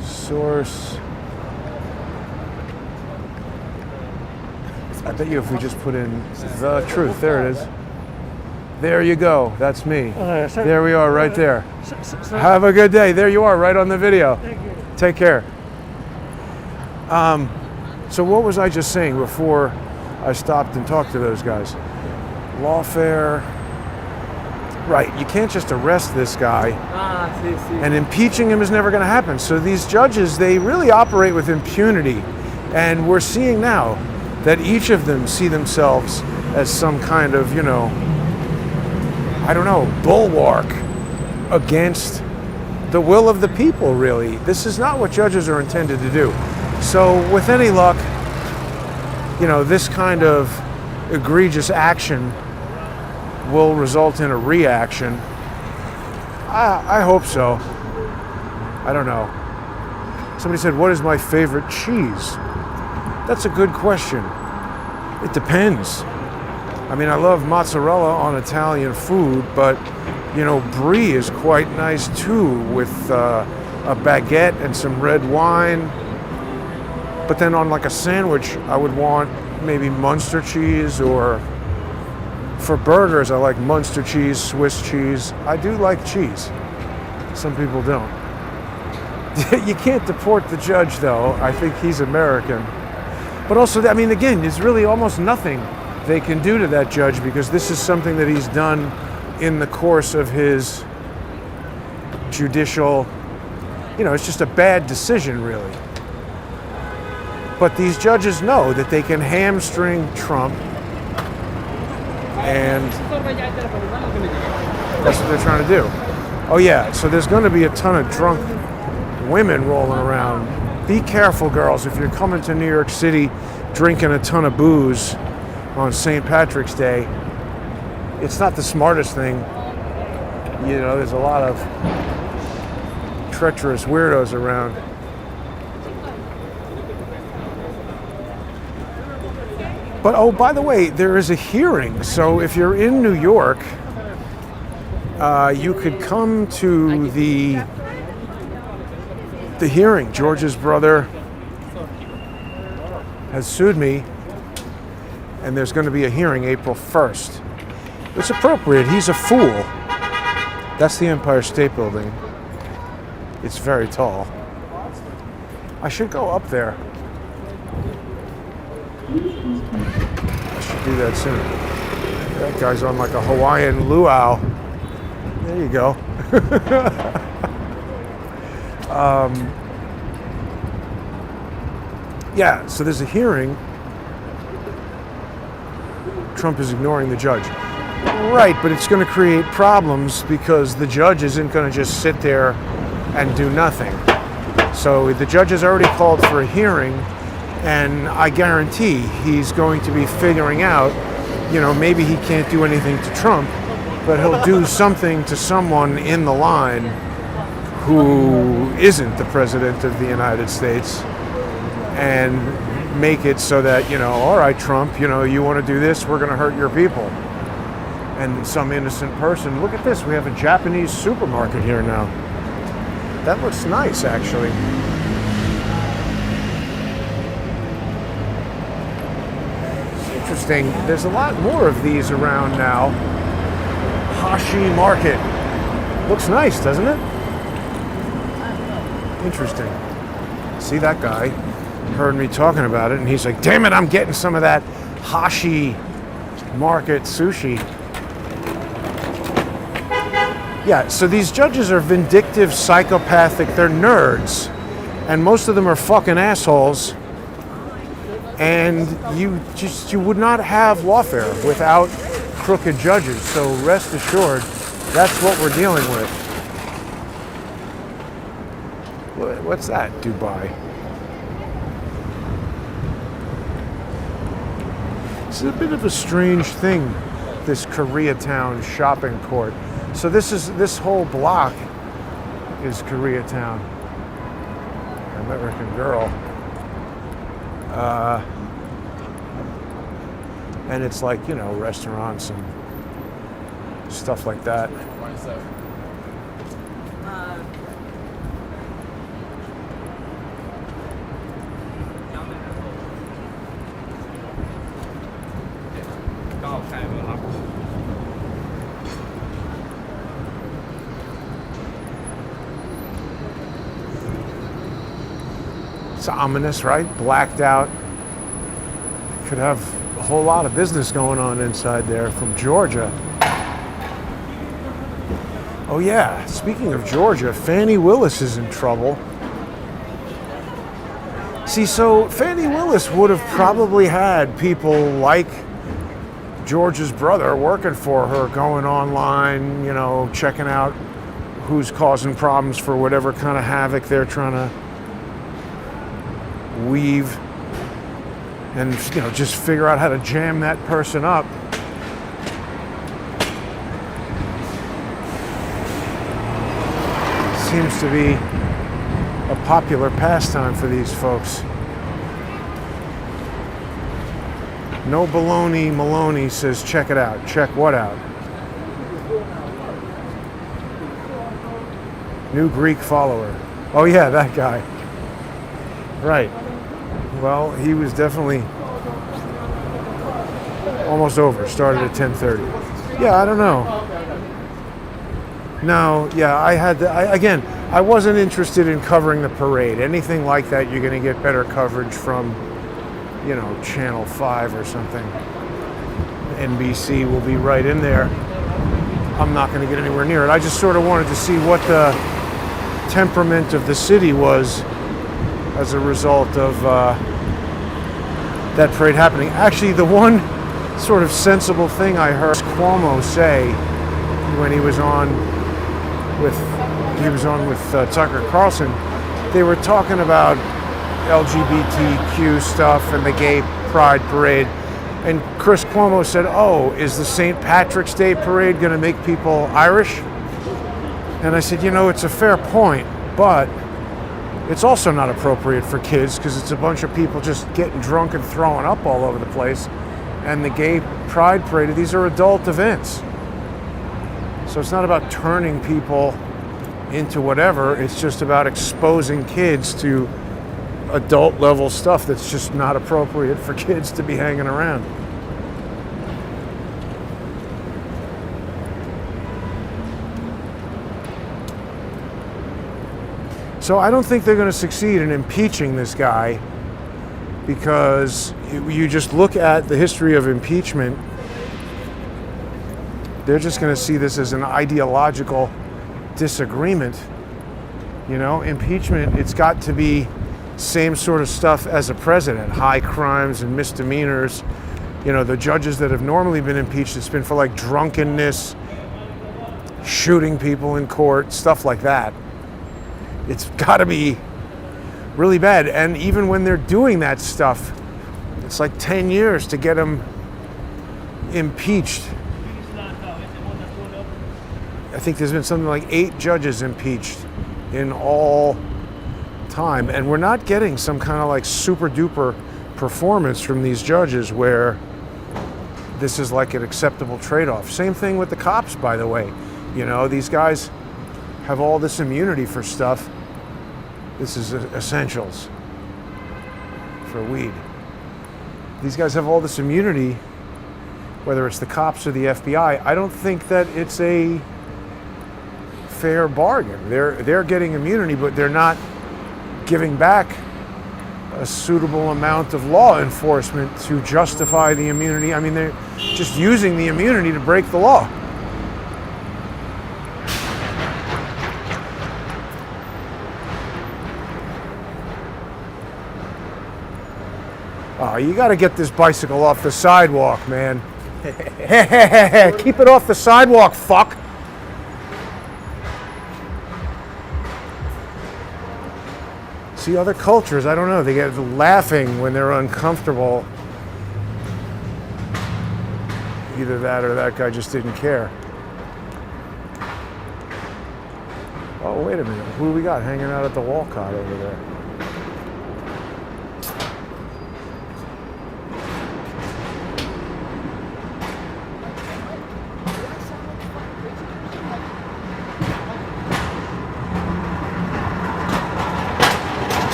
source. I bet you if we just put in the truth, there it is. There you go. That's me. There we are, right there. Have a good day. There you are, right on the video. Thank you. Take care. So what was I just saying before I stopped and talked to those guys? Lawfare. Right, you can't just arrest this guy, and impeaching him is never going to happen. So these judges, they really operate with impunity, and we're seeing now that each of them see themselves as some kind of, bulwark against the will of the people, really. This is not what judges are intended to do. So with any luck, this kind of egregious action will result in a reaction. I hope so. I don't know. Somebody said, what is my favorite cheese? That's a good question. It depends. I mean, I love mozzarella on Italian food, but, brie is quite nice too, with a baguette and some red wine. But then on like a sandwich, I would want maybe Munster cheese, or for burgers, I like Munster cheese, Swiss cheese. I do like cheese. Some people don't. You can't deport the judge, though. I think he's American. But also, I mean, again, there's really almost nothing they can do to that judge because this is something that he's done in the course of his judicial, it's just a bad decision, really. But these judges know that they can hamstring Trump, and that's what they're trying to do. Oh yeah, so there's going to be a ton of drunk women rolling around. Be careful, girls, if you're coming to New York City drinking a ton of booze on St. Patrick's Day. It's not the smartest thing. There's a lot of treacherous weirdos around. But, oh, by the way, there is a hearing. So if you're in New York, you could come to the hearing. George's brother has sued me, and there's going to be a hearing April 1st. It's appropriate. He's a fool. That's the Empire State Building. It's very tall. I should go up there. I should do that soon. That guy's on like a Hawaiian luau. There you go. Yeah, so there's a hearing. Trump is ignoring the judge. Right, but it's going to create problems because the judge isn't going to just sit there and do nothing. So the judge has already called for a hearing, and I guarantee he's going to be figuring out, maybe he can't do anything to Trump, but he'll do something to someone in the line who isn't the president of the United States and make it so that, all right, Trump, you want to do this, we're going to hurt your people. And some innocent person, look at this, we have a Japanese supermarket here now. That looks nice, actually. It's interesting, there's a lot more of these around now. Hashi Market. Looks nice, doesn't it? Interesting. See, that guy heard me talking about it, and he's like, damn it, I'm getting some of that Hashi Market sushi. Yeah, so these judges are vindictive, psychopathic, they're nerds. And most of them are fucking assholes. And you would not have lawfare without crooked judges. So rest assured, that's what we're dealing with. What's that, Dubai? This is a bit of a strange thing, this Koreatown shopping court. So this whole block is Koreatown. American Girl. And it's like, restaurants and stuff like that. It's ominous, right? Blacked out. Could have a whole lot of business going on inside there from Georgia. Oh yeah, speaking of Georgia, Fannie Willis is in trouble. See, so Fannie Willis would have probably had people like George's brother working for her, going online, checking out who's causing problems for whatever kind of havoc they're trying to weave, and just figure out how to jam that person up. Seems to be a popular pastime for these folks. No baloney Maloney says check it out. Check what out? New Greek follower. Oh yeah, that guy. Right. Well, he was definitely almost over. Started at 10:30. Yeah, I don't know. No, yeah, again, I wasn't interested in covering the parade. Anything like that, you're going to get better coverage from, Channel 5 or something. NBC will be right in there. I'm not going to get anywhere near it. I just sort of wanted to see what the temperament of the city was as a result of that parade happening. Actually, the one sort of sensible thing I heard Cuomo say when he was on with Tucker Carlson, they were talking about LGBTQ stuff and the gay pride parade, and Chris Cuomo said, "Oh, is the St. Patrick's Day parade going to make people Irish?" And I said, it's a fair point, but it's also not appropriate for kids because it's a bunch of people just getting drunk and throwing up all over the place. And the gay pride parade, these are adult events. So it's not about turning people into whatever, it's just about exposing kids to adult level stuff that's just not appropriate for kids to be hanging around. So I don't think they're going to succeed in impeaching this guy, because you just look at the history of impeachment, they're just going to see this as an ideological disagreement. Impeachment, it's got to be same sort of stuff as a president, high crimes and misdemeanors. The judges that have normally been impeached, it's been for like drunkenness, shooting people in court, stuff like that. It's got to be really bad. And even when they're doing that stuff, it's like 10 years to get them impeached. I think there's been something like 8 judges impeached in all time. And we're not getting some kind of like super duper performance from these judges where this is like an acceptable trade-off. Same thing with the cops, by the way. These guys have all this immunity for stuff. This is essentials for weed. These guys have all this immunity, whether it's the cops or the FBI. I don't think that it's a fair bargain. They're getting immunity, but they're not giving back a suitable amount of law enforcement to justify the immunity. I mean, they're just using the immunity to break the law. Oh, you got to get this bicycle off the sidewalk, man. Keep it off the sidewalk, fuck. See, other cultures, I don't know, they get laughing when they're uncomfortable. Either that or that guy just didn't care. Oh, wait a minute. Who do we got hanging out at the Walcott over there?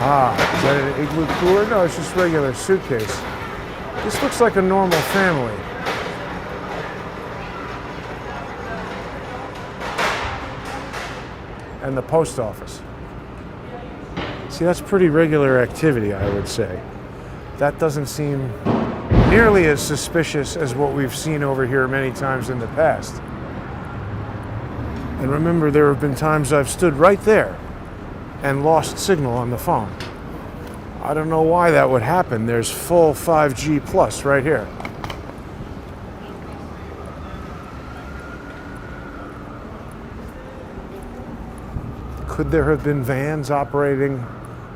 Ah, is that an igloo cooler? No, it's just a regular suitcase. This looks like a normal family. And the post office. See, that's pretty regular activity, I would say. That doesn't seem nearly as suspicious as what we've seen over here many times in the past. And remember, there have been times I've stood right there and lost signal on the phone. I don't know why that would happen. There's full 5G plus right here. Could there have been vans operating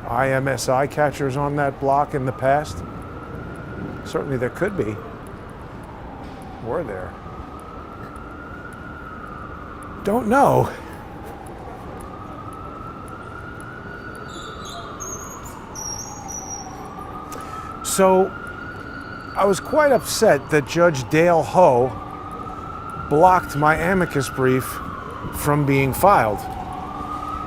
IMSI catchers on that block in the past? Certainly there could be. Were there? Don't know. So I was quite upset that Judge Dale Ho blocked my amicus brief from being filed.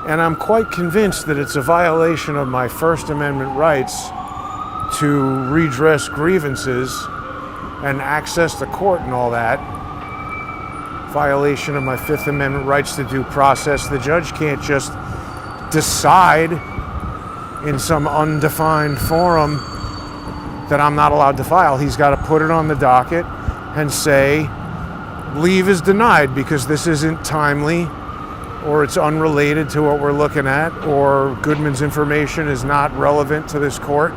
And I'm quite convinced that it's a violation of my First Amendment rights to redress grievances and access the court and all that. Violation of my Fifth Amendment rights to due process. The judge can't just decide in some undefined forum that I'm not allowed to file. He's got to put it on the docket and say, leave is denied because this isn't timely, or it's unrelated to what we're looking at, or Goodman's information is not relevant to this court,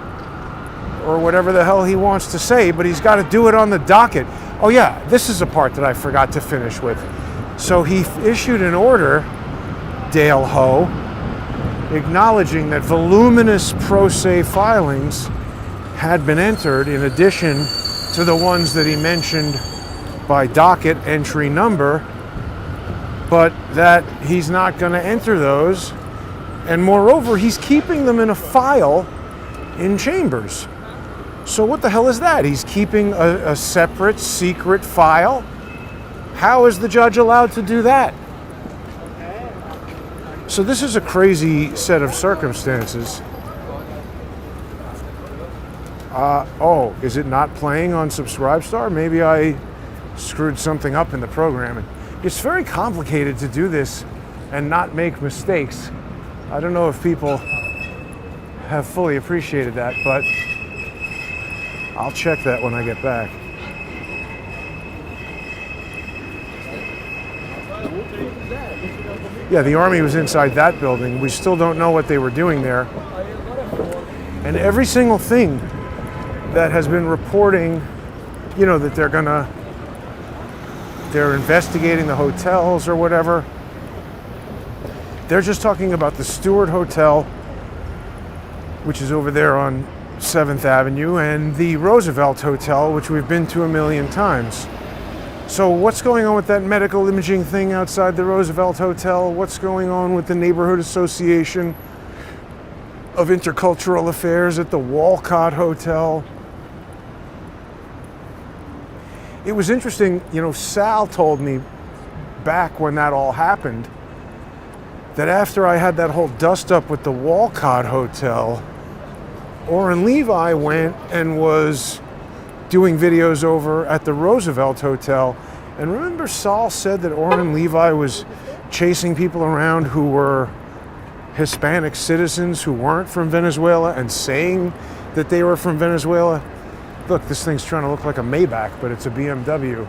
or whatever the hell he wants to say, but he's got to do it on the docket. Oh yeah, this is a part that I forgot to finish with. So he issued an order, Dale Ho, acknowledging that voluminous pro se filings had been entered in addition to the ones that he mentioned by docket entry number, but that he's not going to enter those. And moreover, he's keeping them in a file in chambers. So what the hell is that? He's keeping a separate secret file? How is the judge allowed to do that? So this is a crazy set of circumstances. Oh, is it not playing on Subscribestar? Maybe I screwed something up in the programming. It's very complicated to do this and not make mistakes. I don't know if people have fully appreciated that, but I'll check that when I get back. Yeah, the Army was inside that building. We still don't know what they were doing there. And every single thing that has been reporting, you know, that they're investigating the hotels or whatever. They're just talking about the Stewart Hotel, which is over there on 7th Avenue, and the Roosevelt Hotel, which we've been to a million times. So what's going on with that medical imaging thing outside the Roosevelt Hotel? What's going on with the Neighborhood Association of Intercultural Affairs at the Walcott Hotel? It was interesting, you know, Sal told me back when that all happened that after I had that whole dust up with the Walcott Hotel, Orrin Levi went and was doing videos over at the Roosevelt Hotel. And remember, Saul said that Orrin Levi was chasing people around who were Hispanic citizens who weren't from Venezuela and saying that they were from Venezuela. Look, this thing's trying to look like a Maybach, but it's a BMW.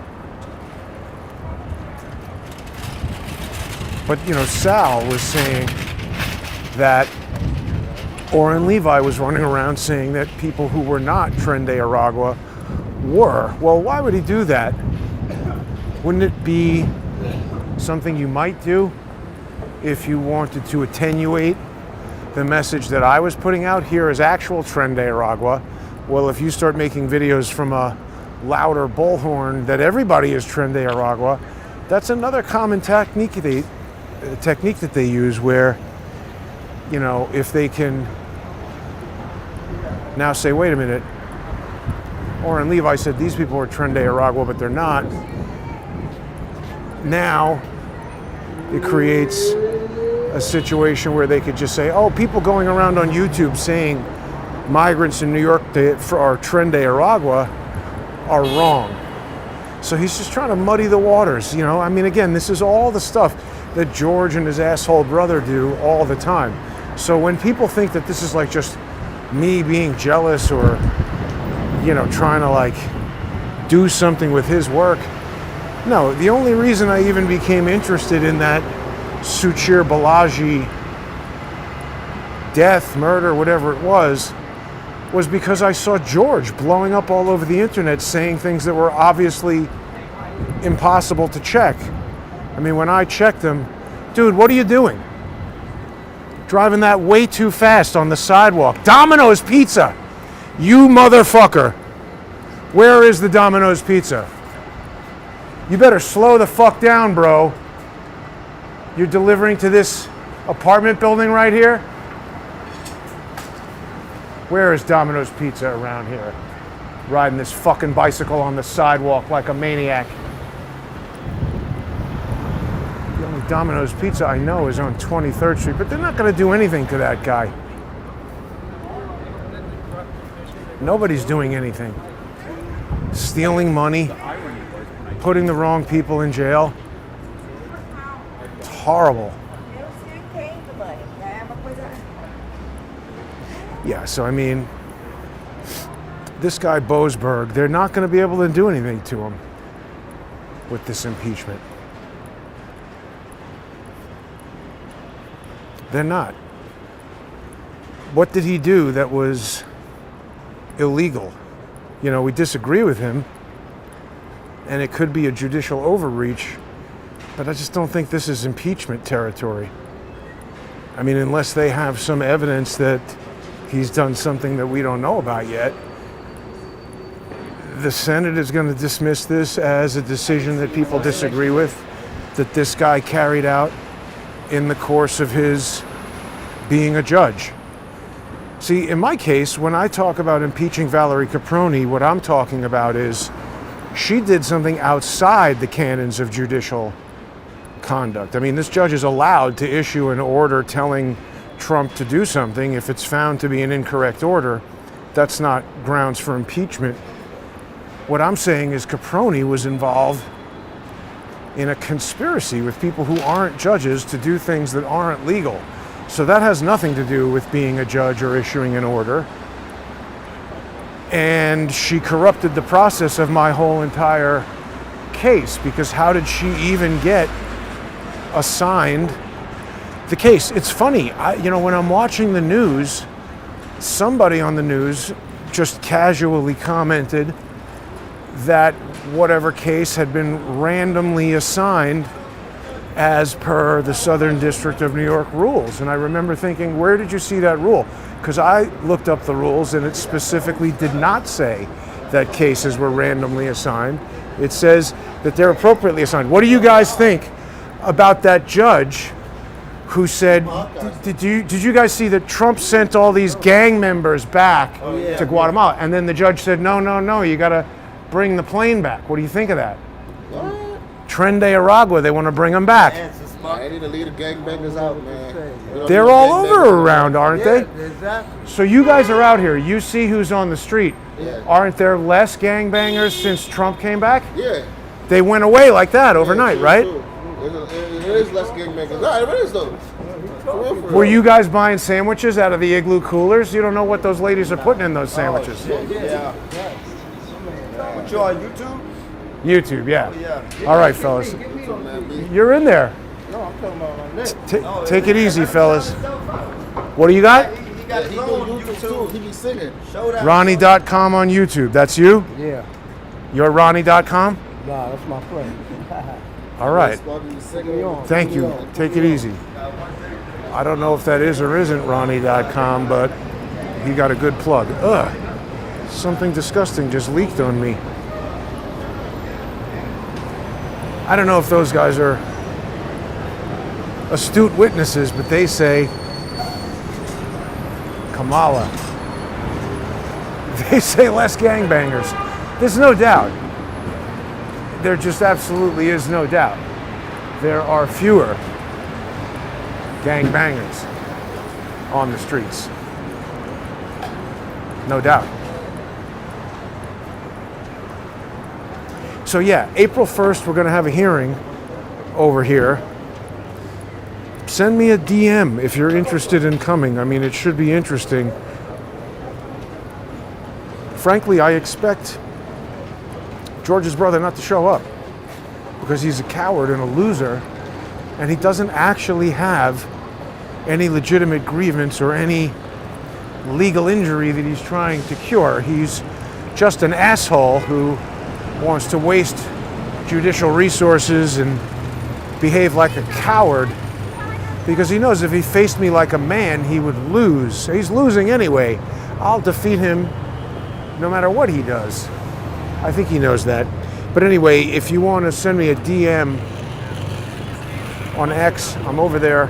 But, you know, Sal was saying that Orrin Levi was running around saying that people who were not Tren de Aragua were. Well, why would he do that? Wouldn't it be something you might do if you wanted to attenuate the message that I was putting out here as actual Tren de Aragua? Well, if you start making videos from a louder bullhorn that everybody is Tren de Aragua, that's another common technique that they use where, you know, if they can now say, wait a minute, Orrin Levi said these people are Tren de Aragua, but they're not. Now it creates a situation where they could just say, oh, people going around on YouTube saying migrants in New York are Tren de Aragua are wrong. So he's just trying to muddy the waters, you know? I mean, again, this is all the stuff that George and his asshole brother do all the time. So when people think that this is like just me being jealous or, you know, trying to like do something with his work, no, the only reason I even became interested in that Suchir Balaji death, murder, whatever it was because I saw George blowing up all over the internet saying things that were obviously impossible to check. I mean, when I checked them, dude, what are you doing? Driving that way too fast on the sidewalk. Domino's Pizza! You motherfucker! Where is the Domino's Pizza? You better slow the fuck down, bro. You're delivering to this apartment building right here? Where is Domino's Pizza around here? Riding this fucking bicycle on the sidewalk like a maniac. Domino's Pizza I know is on 23rd Street, but they're not going to do anything to that guy. Nobody's doing anything. Stealing money, putting the wrong people in jail. It's horrible. Yeah, so I mean, this guy Boasberg, they're not going to be able to do anything to him with this impeachment. They're not. What did he do that was illegal? You know, we disagree with him, and it could be a judicial overreach, but I just don't think this is impeachment territory. I mean, unless they have some evidence that he's done something that we don't know about yet, the Senate is going to dismiss this as a decision that people disagree with, that this guy carried out in the course of his being a judge. See, in my case, when I talk about impeaching Valerie Caproni, what I'm talking about is she did something outside the canons of judicial conduct. I mean, this judge is allowed to issue an order telling Trump to do something. If it's found to be an incorrect order, that's not grounds for impeachment. What I'm saying is Caproni was involved in a conspiracy with people who aren't judges to do things that aren't legal. So that has nothing to do with being a judge or issuing an order. And she corrupted the process of my whole entire case, because how did she even get assigned the case? It's funny, when I'm watching the news, somebody on the news just casually commented that whatever case had been randomly assigned as per the Southern District of New York rules. And I remember thinking, where did you see that rule? Because I looked up the rules and it specifically did not say that cases were randomly assigned. It says that they're appropriately assigned. What do you guys think about that judge who said, did you guys see that Trump sent all these gang members back to Guatemala? And then the judge said, no, you got to bring the plane back. What do you think of that? Tren de Aragua, they want to bring them back. They need to leave the gangbangers out, man. They're all over around, aren't they? Exactly. So you guys are out here. You see who's on the street. Yeah. Aren't there less gangbangers since Trump came back? Yeah. They went away like that overnight, true, right? True. There is less gangbangers. No, there is though. For real. Were you guys buying sandwiches out of the igloo coolers? You don't know what those ladies are putting in those sandwiches. Yeah. What, you on YouTube? YouTube, yeah. Yeah. All right, fellas. Man, You're in there. no, I'm talking about on that. Take it easy, fellas. What do you got? He do YouTube too. He be singing. Show that. Ronnie.com on YouTube. That's you? Yeah. You're Ronnie.com? Nah, that's my friend. All right. Singing. Thank you. Take it easy. I don't know if that is or isn't Ronnie.com, but he got a good plug. Ugh. Something disgusting just leaked on me. I don't know if those guys are astute witnesses, but they say Kamala. They say less gangbangers. There's no doubt. There just absolutely is no doubt. There are fewer gangbangers on the streets. No doubt. So yeah, April 1st, we're going to have a hearing over here. Send me a DM if you're interested in coming. I mean, it should be interesting. Frankly, I expect George's brother not to show up because he's a coward and a loser, and he doesn't actually have any legitimate grievance or any legal injury that he's trying to cure. He's just an asshole who wants to waste judicial resources and behave like a coward because he knows if he faced me like a man, he would lose. He's losing anyway. I'll defeat him no matter what he does. I think he knows that. But anyway, if you want to send me a DM on X, I'm over there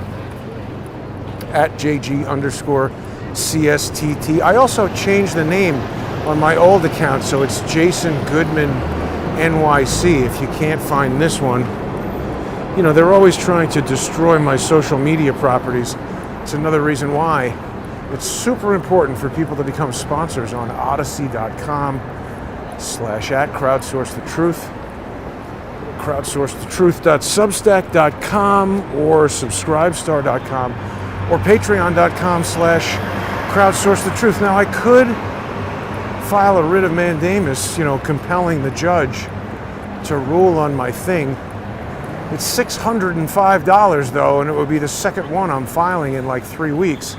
at JG_CSTT. I also changed the name on my old account, so it's Jason Goodman NYC. If you can't find this one, You know, they're always trying to destroy my social media properties. It's another reason why it's super important for people to become sponsors on odyssey.com/@crowdsourcethetruth, crowdsourcethetruth.substack.com, or subscribestar.com, or patreon.com/crowdsourcethetruth. Now, I could file a writ of mandamus, you know, compelling the judge to rule on my thing. It's $605 though, and it would be the second one I'm filing in like 3 weeks.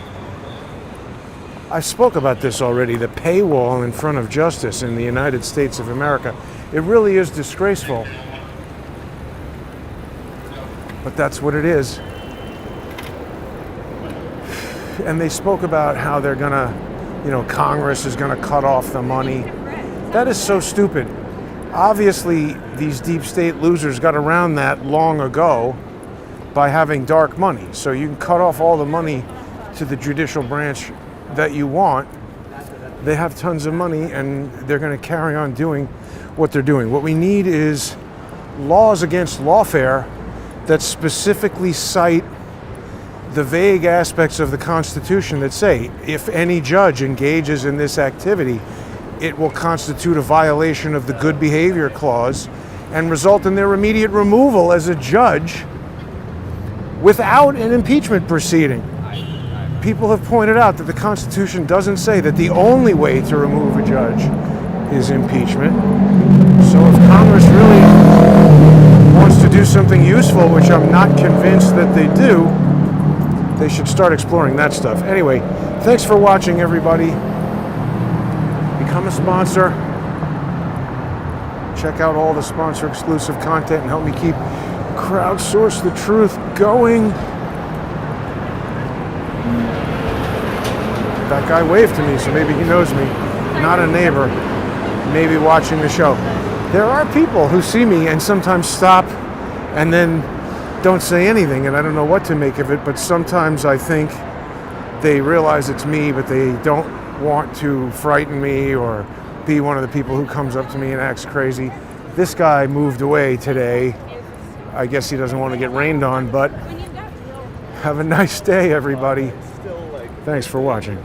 I spoke about this already, the paywall in front of justice in the United States of America. It really is disgraceful. But that's what it is. And they spoke about how they're gonna, you know, Congress is gonna cut off the money. That is so stupid. Obviously, these deep state losers got around that long ago by having dark money. So you can cut off all the money to the judicial branch that you want. They have tons of money and they're going to carry on doing what they're doing. What we need is laws against lawfare that specifically cite the vague aspects of the Constitution that say if any judge engages in this activity, it will constitute a violation of the good behavior clause and result in their immediate removal as a judge without an impeachment proceeding. People have pointed out that the Constitution doesn't say that the only way to remove a judge is impeachment. So if Congress really wants to do something useful, which I'm not convinced that they do, they should start exploring that stuff. Anyway, thanks for watching, everybody. Become a sponsor. Check out all the sponsor exclusive content and help me keep Crowdsource the Truth going. That guy waved to me, so maybe he knows me. Not a neighbor, maybe watching the show. There are people who see me and sometimes stop and then don't say anything, and I don't know what to make of it, but sometimes I think they realize it's me, but they don't want to frighten me or be one of the people who comes up to me and acts crazy. This guy moved away today. I guess he doesn't want to get rained on, but have a nice day, everybody. Thanks for watching.